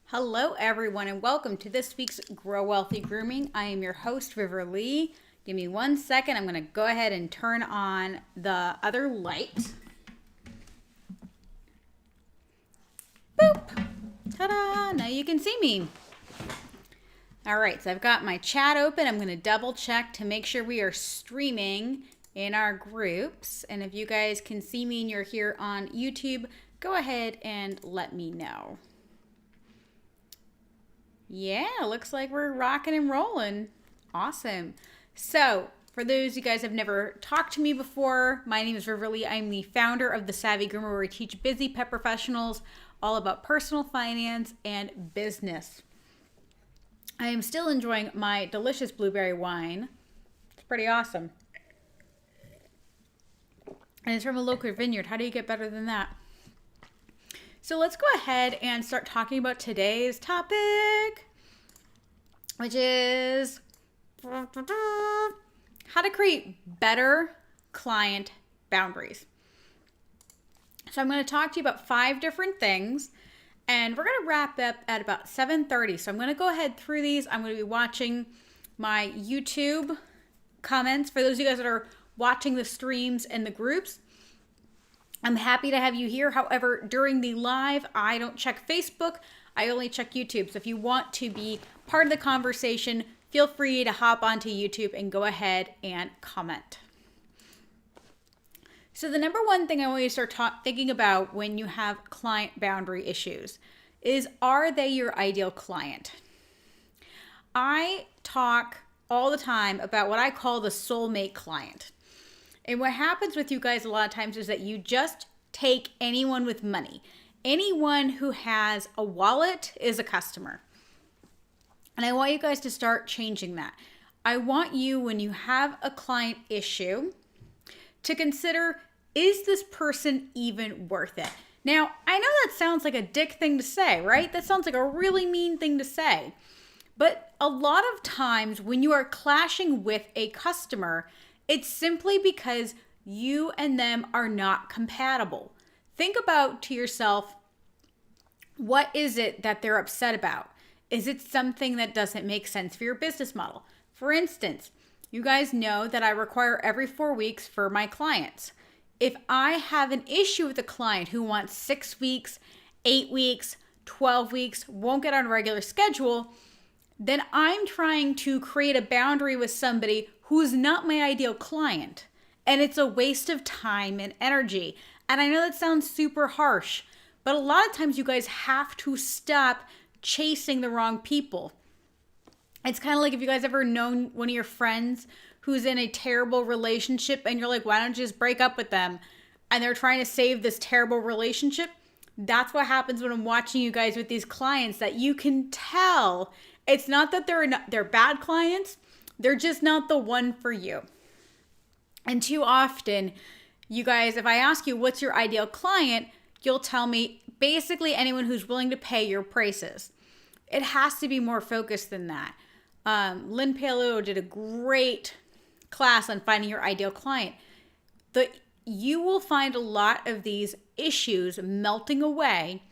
Hello, everyone, and welcome to this week's Grow Wealthy Grooming. I am your host, River Lee. Give me 1 second. I'm going to go ahead and turn on the other light. Boop! Ta-da! Now you can see me. All right, so I've got my chat open. I'm going to double check to make sure we are streaming in our groups. And if you guys can see me and you're here on YouTube, go ahead and let me know. Yeah, looks like we're rocking and rolling. Awesome. So, for those of you guys who have never talked to me before, my name is River Lee. I'm the founder of the Savvy Groomer, where we teach busy pet professionals all about personal finance and business. I am still enjoying my delicious blueberry wine. It's pretty awesome. And it's from a local vineyard. How do you get better than that? So let's go ahead and start talking about today's topic, which is how to create better client boundaries. So I'm going to talk to you about 5 different things, and we're going to wrap up at about 7:30. So I'm going to go ahead through these. I'm going to be watching my YouTube comments. For those of you guys that are watching the streams and the groups, I'm happy to have you here. However, during the live, I don't check Facebook. I only check YouTube. So if you want to be part of the conversation, feel free to hop onto YouTube and go ahead and comment. So the number one thing I want you to start thinking about when you have client boundary issues is, are they your ideal client? I talk all the time about what I call the soulmate client. And what happens with you guys a lot of times is that you just take anyone with money. Anyone who has a wallet is a customer. And I want you guys to start changing that. I want you, when you have a client issue, to consider, is this person even worth it? Now, I know that sounds like a dick thing to say, right? That sounds like a really mean thing to say. But a lot of times when you are clashing with a customer, it's simply because you and them are not compatible. Think about to yourself, what is it that they're upset about? Is it something that doesn't make sense for your business model? For instance, you guys know that I require every 4 weeks for my clients. If I have an issue with a client who wants 6 weeks, 8 weeks, 12 weeks, won't get on a regular schedule, then I'm trying to create a boundary with somebody who's not my ideal client. And it's a waste of time and energy. And I know that sounds super harsh, but a lot of times you guys have to stop chasing the wrong people. It's kind of like if you guys ever known one of your friends who's in a terrible relationship and you're like, why don't you just break up with them? And they're trying to save this terrible relationship. That's what happens when I'm watching you guys with these clients, that you can tell it's not that they're bad clients. They're just not the one for you. And too often, you guys, if I ask you what's your ideal client, you'll tell me basically anyone who's willing to pay your prices. It has to be more focused than that. Lynn Paolo did a great class on finding your ideal client. You will find a lot of these issues melting away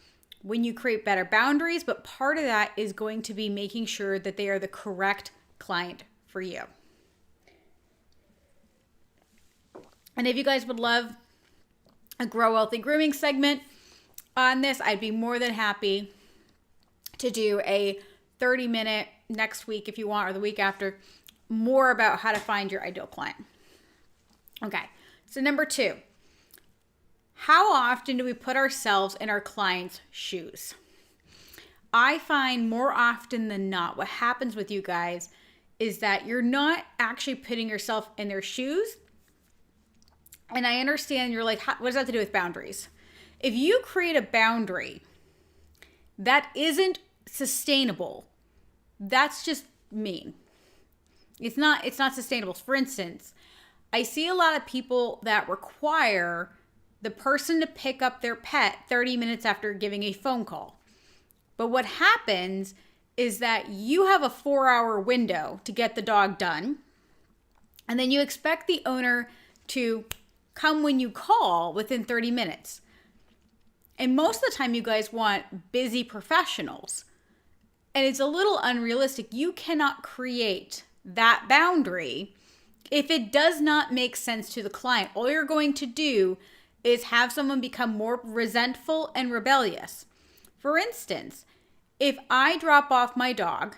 when you create better boundaries, but part of that is going to be making sure that they are the correct client for you. And if you guys would love a Grow Wealthy Grooming segment on this, I'd be more than happy to do a 30-minute next week if you want, or the week after, more about how to find your ideal client. Okay, so number 2, how often do we put ourselves in our clients' shoes? I find more often than not, what happens with you guys is that you're not actually putting yourself in their shoes. And I understand you're like, what does that have to do with boundaries? If you create a boundary that isn't sustainable, that's just mean. It's not sustainable. For instance, I see a lot of people that require the person to pick up their pet 30 minutes after giving a phone call. But what happens is that you have a 4-hour window to get the dog done, and then you expect the owner to come when you call within 30 minutes. And most of the time you guys want busy professionals. And it's a little unrealistic. You cannot create that boundary if it does not make sense to the client. All you're going to do is have someone become more resentful and rebellious. For instance, if I drop off my dog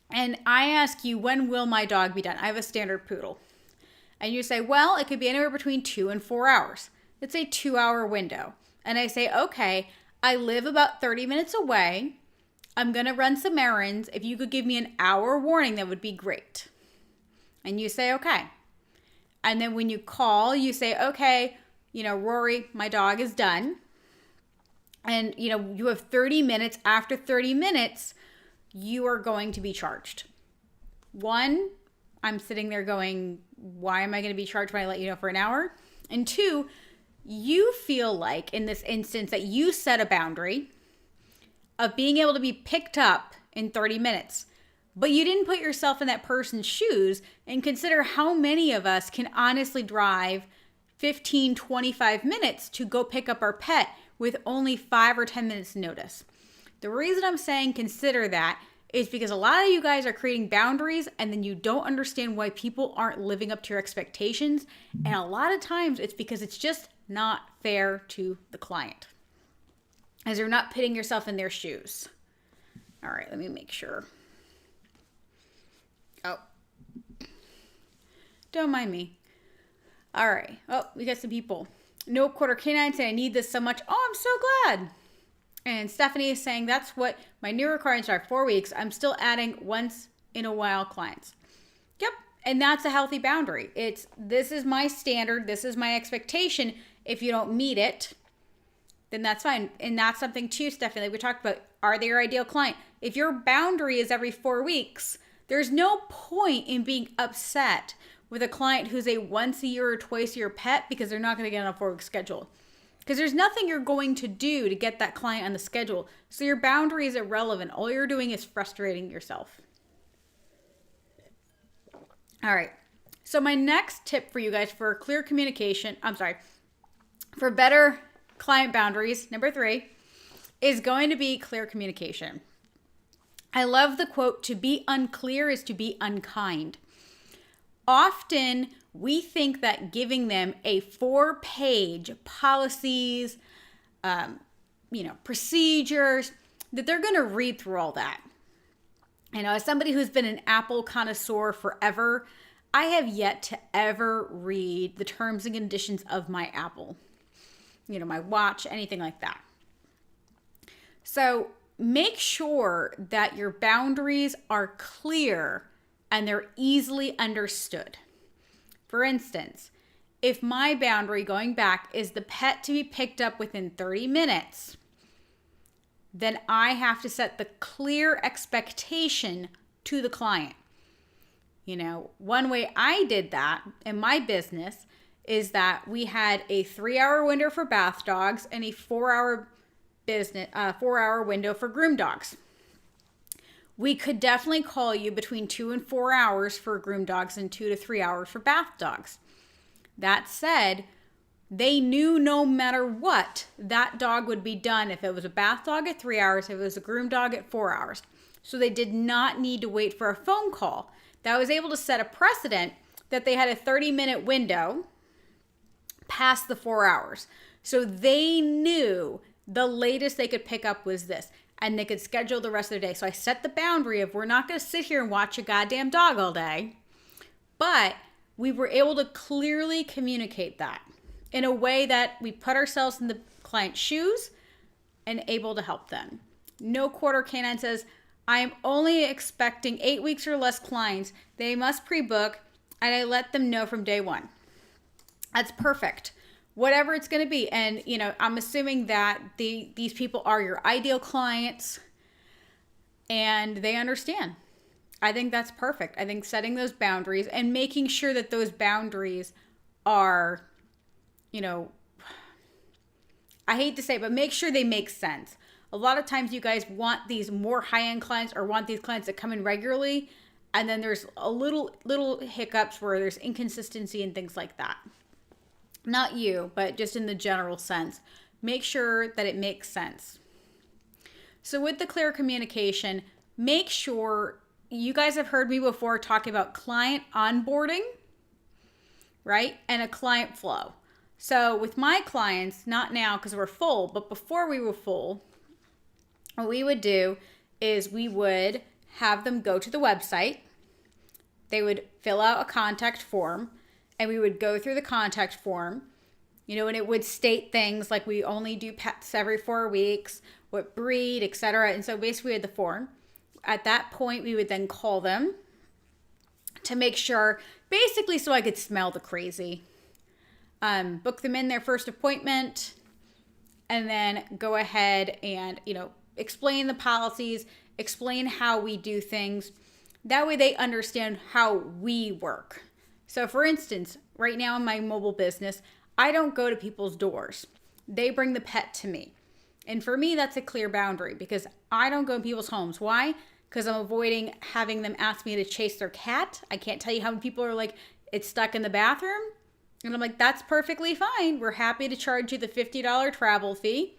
and I ask you, when will my dog be done? I have a standard poodle. And you say, well, it could be anywhere between 2 and 4 hours. It's a 2-hour window. And I say, okay, I live about 30 minutes away. I'm going to run some errands. If you could give me an hour warning, that would be great. And you say, okay. And then when you call, you say, okay, Rory, my dog is done. And, you have 30 minutes. After 30 minutes, you are going to be charged. One, I'm sitting there going, why am I going to be charged when I let you know for an hour? And two, you feel like in this instance that you set a boundary of being able to be picked up in 30 minutes, but you didn't put yourself in that person's shoes and consider how many of us can honestly drive 15, 25 minutes to go pick up our pet with only 5 or 10 minutes notice. The reason I'm saying consider that is because a lot of you guys are creating boundaries and then you don't understand why people aren't living up to your expectations. And a lot of times it's because it's just not fair to the client, as you're not putting yourself in their shoes. All right, let me make sure. Oh, don't mind me. All right. Oh, we got some people. No quarter canine saying I need this so much. Oh, I'm so glad. And Stephanie is saying that's what my new requirements are. 4 weeks. I'm still adding once in a while clients. Yep. And that's a healthy boundary. This is my standard. This is my expectation. If you don't meet it, then that's fine. And that's something too, Stephanie, like we talked about. Are they your ideal client? If your boundary is every 4 weeks, there's no point in being upset with a client who's a once a year or twice a year pet because they're not going to get on a 4-week schedule. Because there's nothing you're going to do to get that client on the schedule. So your boundary is irrelevant. All you're doing is frustrating yourself. All right. So my next tip for you guys for for better client boundaries, number 3, is going to be clear communication. I love the quote, to be unclear is to be unkind. Often we think that giving them a 4-page policies, procedures, that they're going to read through all that. As somebody who's been an Apple connoisseur forever, I have yet to ever read the terms and conditions of my Apple, my watch, anything like that. So make sure that your boundaries are clear and they're easily understood. For instance, if my boundary going back is the pet to be picked up within 30 minutes, then I have to set the clear expectation to the client. One way I did that in my business is that we had a 3-hour window for bath dogs and a 4-hour window for groom dogs. We could definitely call you between 2 and 4 hours for groom dogs and 2 to 3 hours for bath dogs. That said, they knew no matter what, that dog would be done if it was a bath dog at 3 hours, if it was a groom dog at 4 hours. So they did not need to wait for a phone call. That was able to set a precedent that they had a 30-minute window past the 4 hours. So they knew the latest they could pick up was this. And they could schedule the rest of their day. So I set the boundary of we're not going to sit here and watch a goddamn dog all day. But we were able to clearly communicate that in a way that we put ourselves in the client's shoes and able to help them. No quarter canine says, I am only expecting 8 weeks or less clients. They must pre-book and I let them know from day one. That's perfect. Whatever it's going to be. And, I'm assuming that these people are your ideal clients and they understand. I think that's perfect. I think setting those boundaries and making sure that those boundaries are, I hate to say it, but make sure they make sense. A lot of times you guys want these more high-end clients or want these clients that come in regularly. And then there's a little hiccups where there's inconsistency and things like that. Not you, but just in the general sense. Make sure that it makes sense. So with the clear communication, make sure you guys have heard me before talking about client onboarding, right? And a client flow. So with my clients, not now because we're full, but before we were full, what we would do is we would have them go to the website. They would fill out a contact form, and we would go through the contact form, and it would state things like we only do pets every 4 weeks, what breed, etc. And so basically we had the form. At that point, we would then call them to make sure, basically so I could smell the crazy. Book them in their first appointment, and then go ahead and, explain the policies, explain how we do things. That way they understand how we work. So for instance, right now in my mobile business, I don't go to people's doors. They bring the pet to me. And for me, that's a clear boundary because I don't go in people's homes. Why? Because I'm avoiding having them ask me to chase their cat. I can't tell you how many people are like, it's stuck in the bathroom. And I'm like, that's perfectly fine. We're happy to charge you the $50 travel fee.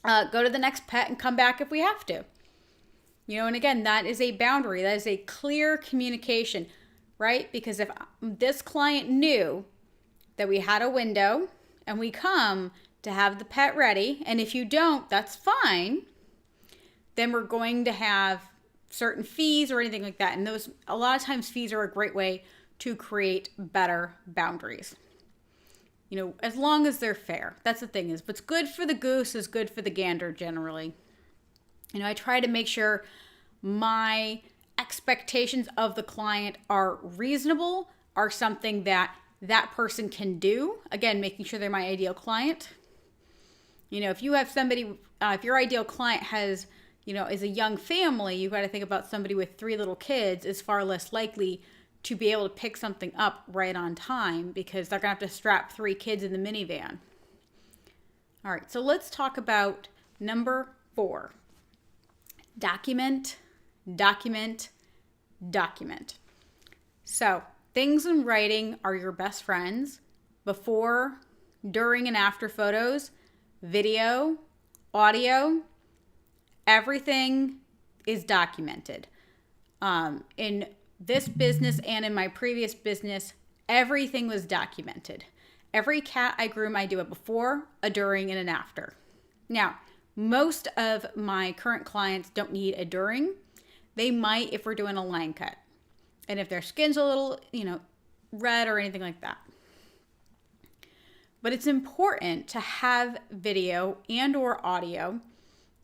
Go to the next pet and come back if we have to. And again, that is a boundary. That is a clear communication, right? Because if this client knew that we had a window and we come to have the pet ready, and if you don't, that's fine, then we're going to have certain fees or anything like that. And those, a lot of times, fees are a great way to create better boundaries. As long as they're fair. That's the thing, is what's good for the goose is good for the gander generally. I try to make sure my expectations of the client are reasonable, are something that person can do. Again, making sure they're my ideal client. If you have somebody, if your ideal client has, is a young family, you've got to think about somebody with 3 little kids is far less likely to be able to pick something up right on time because they're going to have to strap 3 kids in the minivan. All right, so let's talk about number 4. Document, document, document. So things in writing are your best friends. Before, during, and after photos, video, audio, everything is documented. In this business and in my previous business, everything was documented. Every cat I groom, I do a before, a during, and an after. Now, most of my current clients don't need a during. They might if we're doing a line cut. And if their skin's a little, red or anything like that. But it's important to have video and or audio,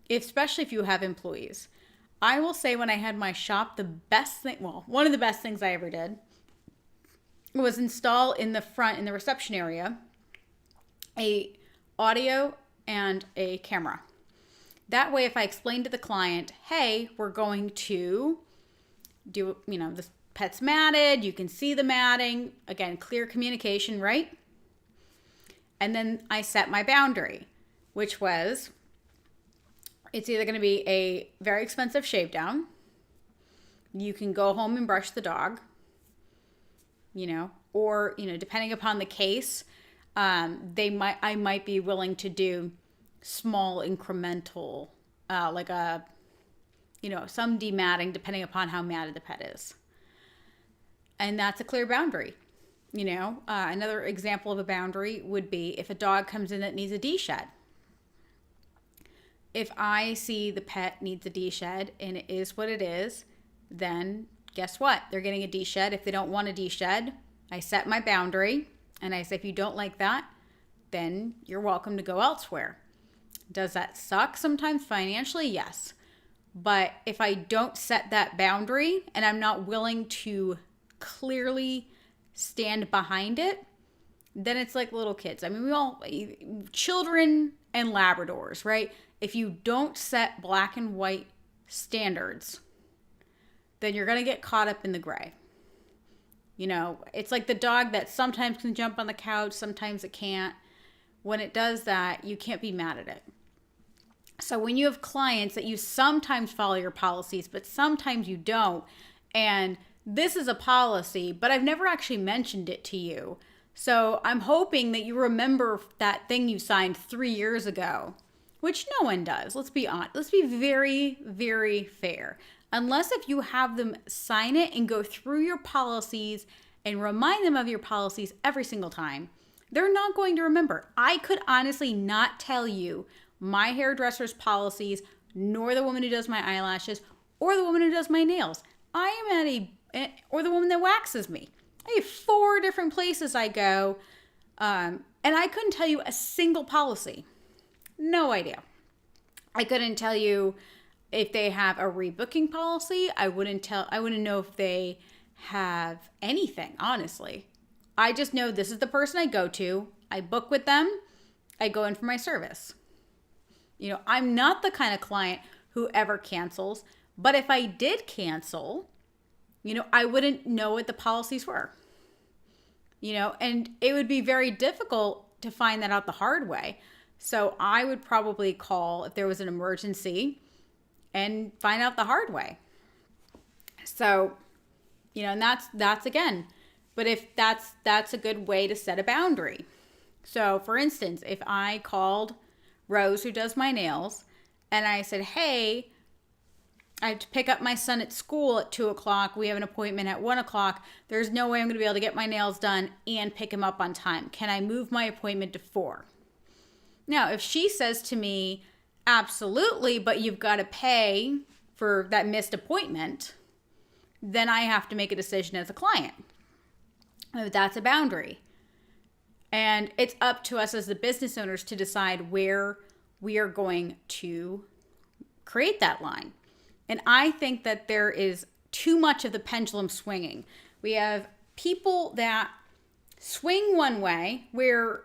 especially if you have employees. I will say when I had my shop, one of the best things I ever did was install in the front, in the reception area, a audio and a camera. That way, if I explain to the client, hey, we're going to do, this pet's matted, you can see the matting. Again, clear communication, right? And then I set my boundary, which was, it's either going to be a very expensive shave down. You can go home and brush the dog, or, depending upon the case, I might be willing to do small incremental, some dematting depending upon how matted the pet is. And that's a clear boundary. Another example of a boundary would be if a dog comes in that needs a de-shed. If I see the pet needs a de-shed and it is what it is, then guess what? They're getting a de-shed. If they don't want a de-shed, I set my boundary and I say, if you don't like that, then you're welcome to go elsewhere. Does that suck sometimes financially? Yes. But if I don't set that boundary and I'm not willing to clearly stand behind it, then it's like little kids. I mean, children and Labradors, right? If you don't set black and white standards, then you're going to get caught up in the gray. It's like the dog that sometimes can jump on the couch, sometimes it can't. When it does that, you can't be mad at it. So when you have clients that you sometimes follow your policies, but sometimes you don't, and this is a policy, but I've never actually mentioned it to you. So I'm hoping that you remember that thing you signed 3 years ago which no one does. Let's be honest. Let's be very, very fair. Unless if you have them sign it and go through your policies and remind them of your policies every single time, they're not going to remember. I could honestly not tell you my hairdresser's policies, nor the woman who does my eyelashes, or the woman who does my nails. Or the woman that waxes me. I have 4 different places I go, and I couldn't tell you a single policy. No idea. I couldn't tell you if they have a rebooking policy. I wouldn't know if they have anything, honestly. I just know this is the person I go to. I book with them. I go in for my service. I'm not the kind of client who ever cancels, but if I did cancel, I wouldn't know what the policies were. And it would be very difficult to find that out the hard way. So I would probably call if there was an emergency and find out the hard way. So, and that's again, but if that's a good way to set a boundary. So for instance, if I called Rose, who does my nails, and I said, hey, I have to pick up my son at school at 2:00. We have an appointment at 1:00. There's no way I'm going to be able to get my nails done and pick him up on time. Can I move my appointment to 4? Now, if she says to me, absolutely, but you've got to pay for that missed appointment, then I have to make a decision as a client. That's a boundary. And it's up to us as the business owners to decide where we are going to create that line. And I think that there is too much of the pendulum swinging. We have people that swing one way where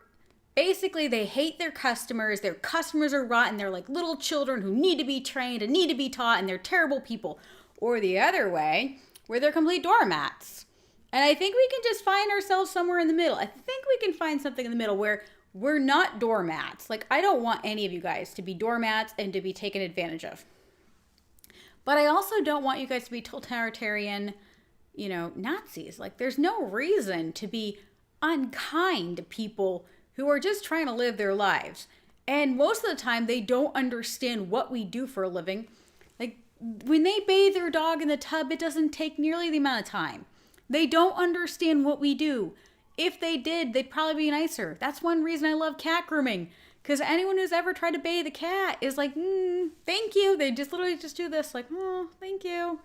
basically they hate their customers are rotten, they're like little children who need to be trained and need to be taught, and they're terrible people. Or the other way, where they're complete doormats. And I think we can just find ourselves somewhere in the middle. I think we can find something in the middle where we're not doormats. Like, I don't want any of you guys to be doormats and to be taken advantage of. But I also don't want you guys to be totalitarian, Nazis. Like, there's no reason to be unkind to people who are just trying to live their lives. And most of the time, they don't understand what we do for a living. Like, when they bathe their dog in the tub, it doesn't take nearly the amount of time. They don't understand what we do. If they did, they'd probably be nicer. That's one reason I love cat grooming. Because anyone who's ever tried to bathe a cat is like, thank you. They just literally just do this, like, oh, thank you.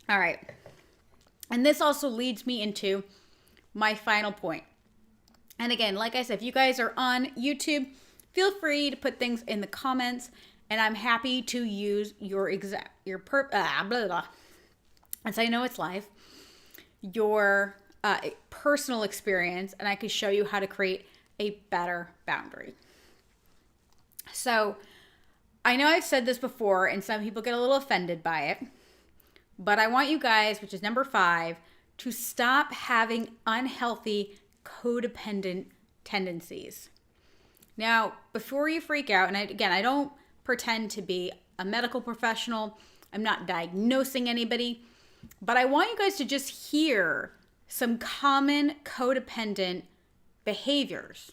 All right. And this also leads me into my final point. And again, like I said, if you guys are on YouTube, feel free to put things in the comments, and I'm happy to use as I know it's live, your personal experience, and I can show you how to create a better boundary. So I know I've said this before, and some people get a little offended by it, but I want you guys, which is number 5, to stop having unhealthy codependent tendencies. Now, before you freak out, and I don't pretend to be a medical professional, I'm not diagnosing anybody, but I want you guys to just hear some common codependent behaviors.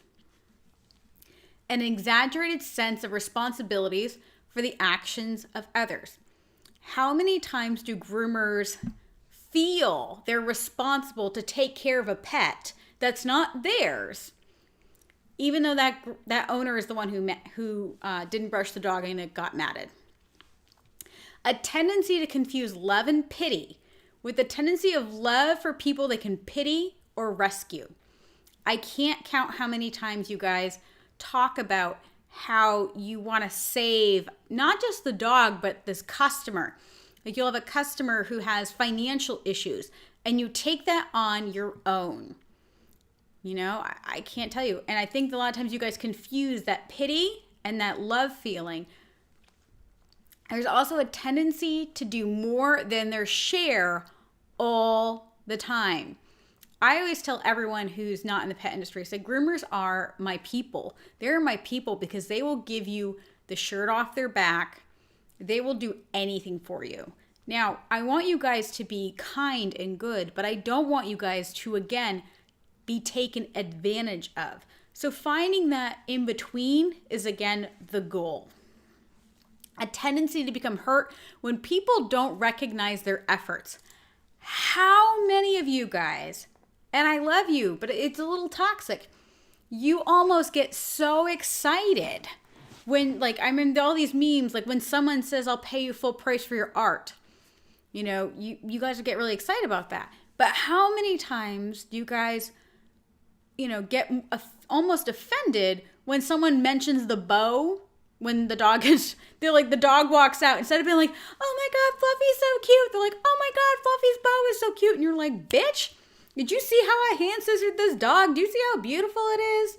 An exaggerated sense of responsibilities for the actions of others. How many times do groomers feel they're responsible to take care of a pet that's not theirs, even though that owner is the one who didn't brush the dog and it got matted? A tendency to confuse love and pity with the tendency of love for people they can pity or rescue. I can't count how many times you guys talk about how you want to save not just the dog, but this customer. Like, you'll have a customer who has financial issues and you take that on your own. I can't tell you. And I think a lot of times you guys confuse that pity and that love feeling. There's also a tendency to do more than their share all the time. I always tell everyone who's not in the pet industry, say, groomers are my people. They're my people because they will give you the shirt off their back. They will do anything for you. Now, I want you guys to be kind and good, but I don't want you guys to, again, be taken advantage of. So finding that in between is, again, the goal. A tendency to become hurt when people don't recognize their efforts. How many of you guys, and I love you, but it's a little toxic, you almost get so excited when, like, I'm in all these memes, like when someone says, I'll pay you full price for your art. You know, you guys get really excited about that. But how many times do you guys, get almost offended when someone mentions the bow when the dog the dog walks out, instead of being like, oh my God, Fluffy's so cute. They're like, oh my God, Fluffy's bow is so cute. And you're like, bitch, did you see how I hand scissored this dog? Do you see how beautiful it is?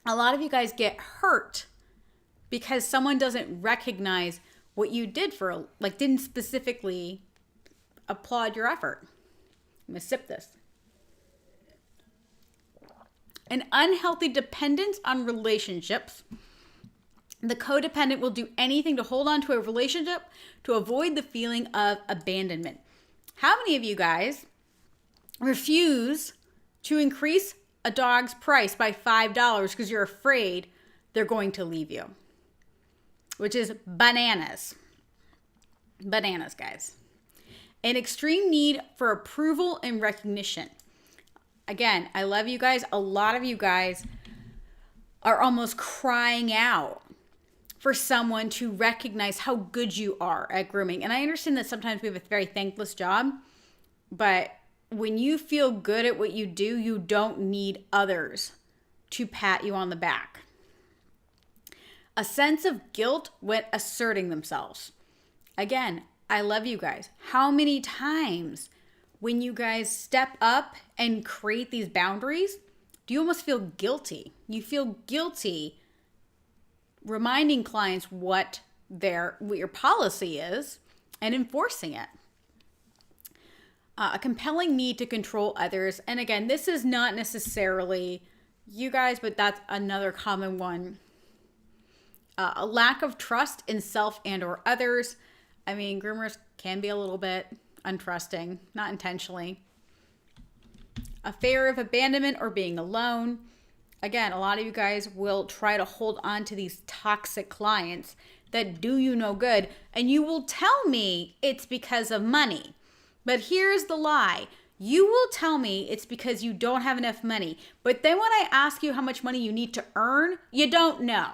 A lot of you guys get hurt because someone doesn't recognize what you did didn't specifically applaud your effort. I'm gonna sip this. An unhealthy dependence on relationships. The codependent will do anything to hold on to a relationship to avoid the feeling of abandonment. How many of you guys refuse to increase a dog's price by $5 because you're afraid they're going to leave you? Which is bananas. Bananas, guys. An extreme need for approval and recognition. Again, I love you guys. A lot of you guys are almost crying out for someone to recognize how good you are at grooming. And I understand that sometimes we have a very thankless job, but when you feel good at what you do, you don't need others to pat you on the back. A sense of guilt when asserting themselves. Again, I love you guys. How many times when you guys step up and create these boundaries, do you almost feel guilty? You feel guilty reminding clients what your policy is and enforcing it. A compelling need to control others. And again, this is not necessarily you guys, but that's another common one. A lack of trust in self and or others. I mean, groomers can be a little bit untrusting, not intentionally. A fear of abandonment or being alone. Again, a lot of you guys will try to hold on to these toxic clients that do you no good, and you will tell me it's because of money. But here's the lie. You will tell me it's because you don't have enough money. But then when I ask you how much money you need to earn, you don't know.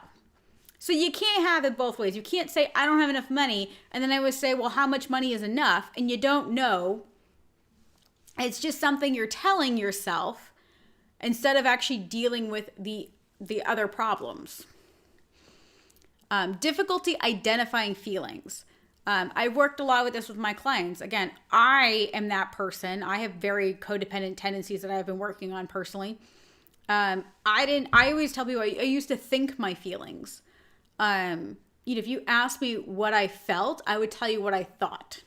So you can't have it both ways. You can't say, I don't have enough money, and then I would say, well, how much money is enough? And you don't know. It's just something you're telling yourself instead of actually dealing with the other problems. Difficulty identifying feelings. I worked a lot with this with my clients. Again, I am that person. I have very codependent tendencies that I've been working on personally. I always tell people I used to think my feelings. If you asked me what I felt, I would tell you what I thought.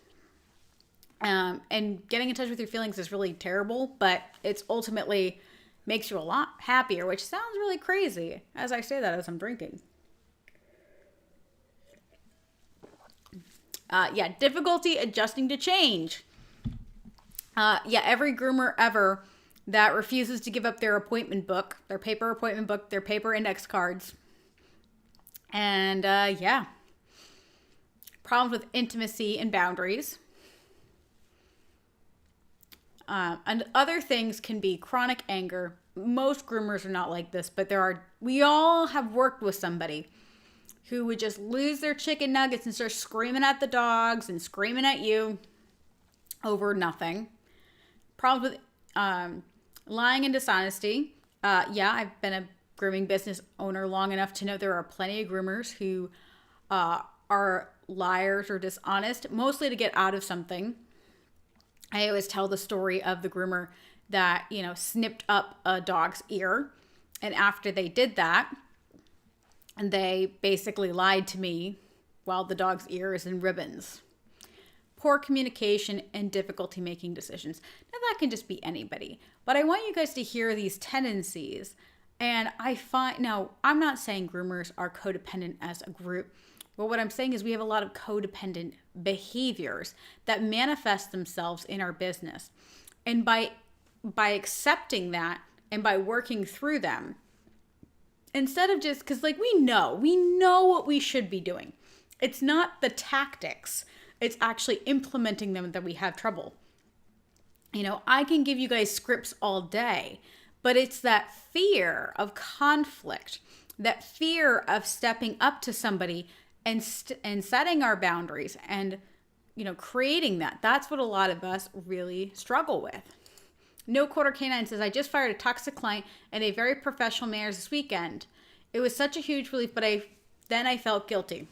And getting in touch with your feelings is really terrible, but it's ultimately makes you a lot happier, which sounds really crazy as I say that as I'm drinking. Difficulty adjusting to change. Every groomer ever that refuses to give up their appointment book, their paper appointment book, their paper index cards. And problems with intimacy and boundaries. And other things can be chronic anger. Most groomers are not like this, but we all have worked with somebody who would just lose their chicken nuggets and start screaming at the dogs and screaming at you over nothing. Problems with lying and dishonesty. I've been a grooming business owner long enough to know there are plenty of groomers who are liars or dishonest, mostly to get out of something. I always tell the story of the groomer that, snipped up a dog's ear. And after they did that, and they basically lied to me while the dog's ear is in ribbons. Poor communication and difficulty making decisions. Now that can just be anybody, but I want you guys to hear these tendencies. And I'm not saying groomers are codependent as a group, but what I'm saying is we have a lot of codependent behaviors that manifest themselves in our business. And by accepting that and by working through them, instead of just, because like we know what we should be doing. It's not the tactics, it's actually implementing them that we have trouble. You know, I can give you guys scripts all day, but it's that fear of conflict, that fear of stepping up to somebody and setting our boundaries and, you know, creating that. That's what a lot of us really struggle with. No Quarter Canine says, I just fired a toxic client in a very professional manner this weekend. It was such a huge relief, but then I felt guilty.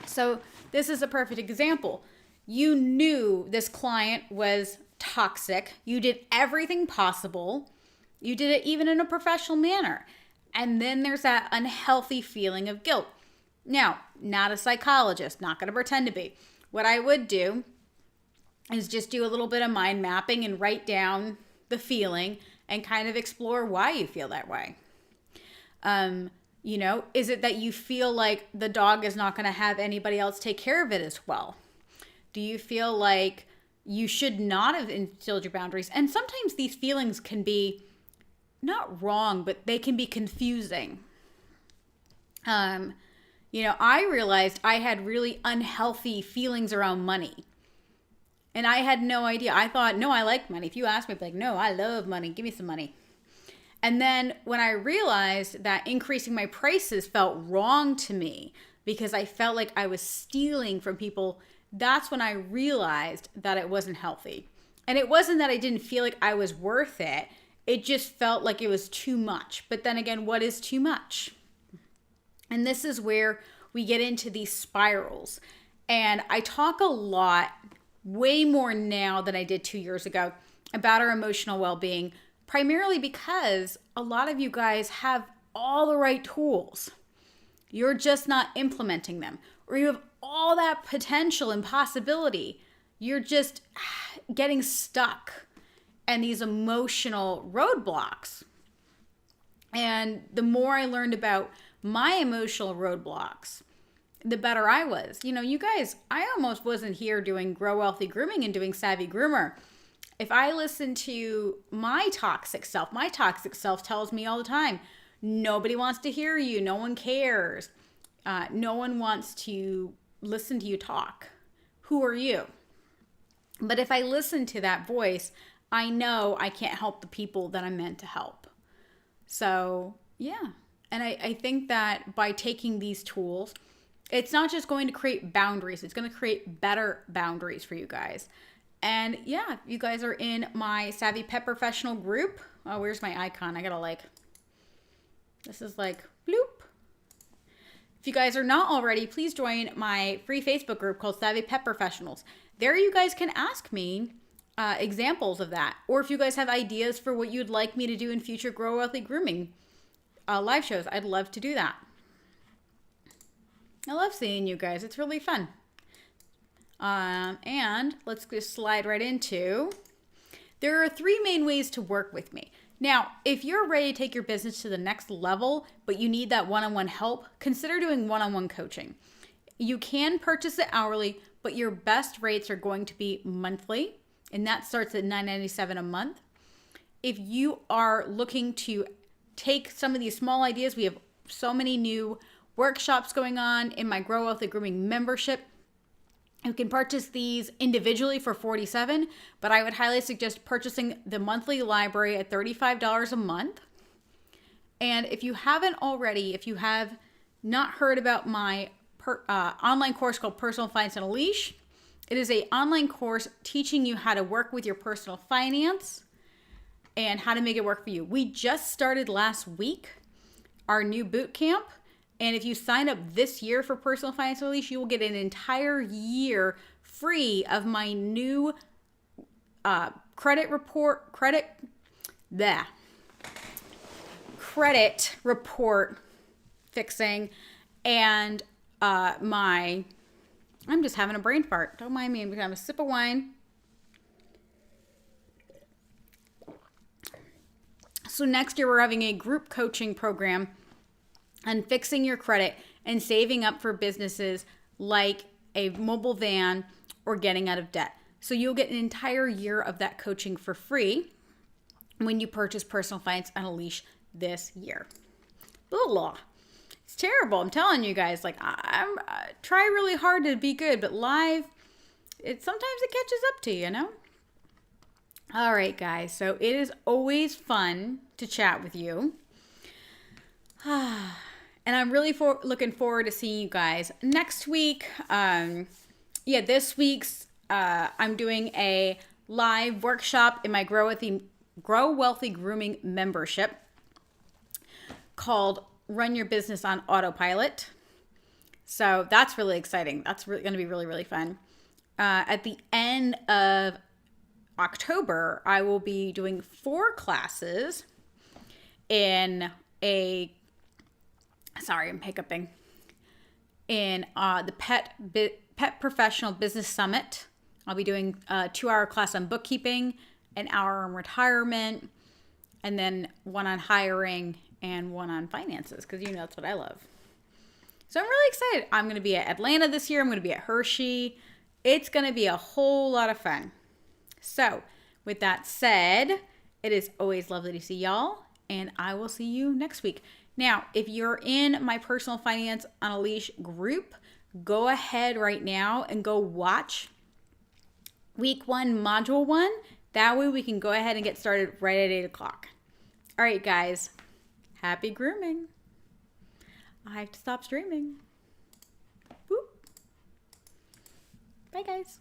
So this is a perfect example. You knew this client was toxic. You did everything possible. You did it even in a professional manner. And then there's that unhealthy feeling of guilt. Now, not a psychologist, not going to pretend to be. What I would do is just do a little bit of mind mapping and write down the feeling and kind of explore why you feel that way. You know, is it that you feel like the dog is not going to have anybody else take care of it as well? Do you feel like you should not have instilled your boundaries? And sometimes these feelings can be not wrong, but they can be confusing. You know, I realized I had really unhealthy feelings around money. And I had no idea. I thought, no, I like money. If you ask me, I'd be like, no, I love money. Give me some money. And then when I realized that increasing my prices felt wrong to me because I felt like I was stealing from people, that's when I realized that it wasn't healthy. And it wasn't that I didn't feel like I was worth it. It just felt like it was too much. But then again, what is too much? And this is where we get into these spirals. And I talk a lot, way more now than I did 2 years ago, about our emotional well-being, primarily because a lot of you guys have all the right tools. You're just not implementing them. Or you have all that potential and possibility. You're just getting stuck in these emotional roadblocks. And the more I learned about my emotional roadblocks, the better I was. You know, you guys, I almost wasn't here doing Grow Wealthy Grooming and doing Savvy Groomer if I listen to my toxic self tells me all the time, nobody wants to hear you. No one cares. No one wants to listen to you talk. Who are you? But if I listen to that voice, I know I can't help the people that I'm meant to help. So, yeah. And I think that by taking these tools, it's not just going to create boundaries. It's going to create better boundaries for you guys. And yeah, if you guys are in my Savvy Pet Professional group. Oh, where's my icon? I gotta this is bloop. If you guys are not already, please join my free Facebook group called Savvy Pet Professionals. There you guys can ask me examples of that. Or if you guys have ideas for what you'd like me to do in future Grow Wealthy Grooming live shows, I'd love to do that. I love seeing you guys. It's really fun. And let's just slide right into, there are 3 main ways to work with me. Now, if you're ready to take your business to the next level, but you need that one-on-one help, consider doing one-on-one coaching. You can purchase it hourly, but your best rates are going to be monthly, and that starts at $9.97 a month. If you are looking to take some of these small ideas, we have so many new workshops going on in my Grow Wealthy Grooming membership. You can purchase these individually for $47, but I would highly suggest purchasing the monthly library at $35 a month. And if you haven't already, if you have not heard about my online course called Personal Finance on a Leash, it is an online course teaching you how to work with your personal finance and how to make it work for you. We just started last week our new boot camp. And if you sign up this year for Personal Finance on a Leash, you will get an entire year free of my new credit report fixing and I'm just having a brain fart. Don't mind me. I'm going to have a sip of wine. So next year we're having a group coaching program on fixing your credit and saving up for businesses like a mobile van or getting out of debt. So you'll get an entire year of that coaching for free when you purchase Personal Finance on a Leash this year. Ugh. It's terrible. I'm telling you guys, like I try really hard to be good, but live, sometimes it catches up to you, you know? All right, guys. So it is always fun to chat with you. And I'm really looking forward to seeing you guys next week. This week's I'm doing a live workshop in my Grow Wealthy Grooming membership called Run Your Business on Autopilot. So that's really exciting. That's going to be really, really fun. At the end of October, I will be doing 4 classes in I'm hiccuping. In the Pet Professional Business Summit. I'll be doing a 2-hour class on bookkeeping, an hour on retirement, and then one on hiring and one on finances, because you know that's what I love. So I'm really excited. I'm going to be at Atlanta this year. I'm going to be at Hershey. It's going to be a whole lot of fun. So with that said, it is always lovely to see y'all, and I will see you next week. Now, if you're in my Personal Finance on a Leash group, go ahead right now and go watch week 1, module 1. That way we can go ahead and get started right at 8 o'clock. All right, guys. Happy grooming. I have to stop streaming. Boop. Bye, guys.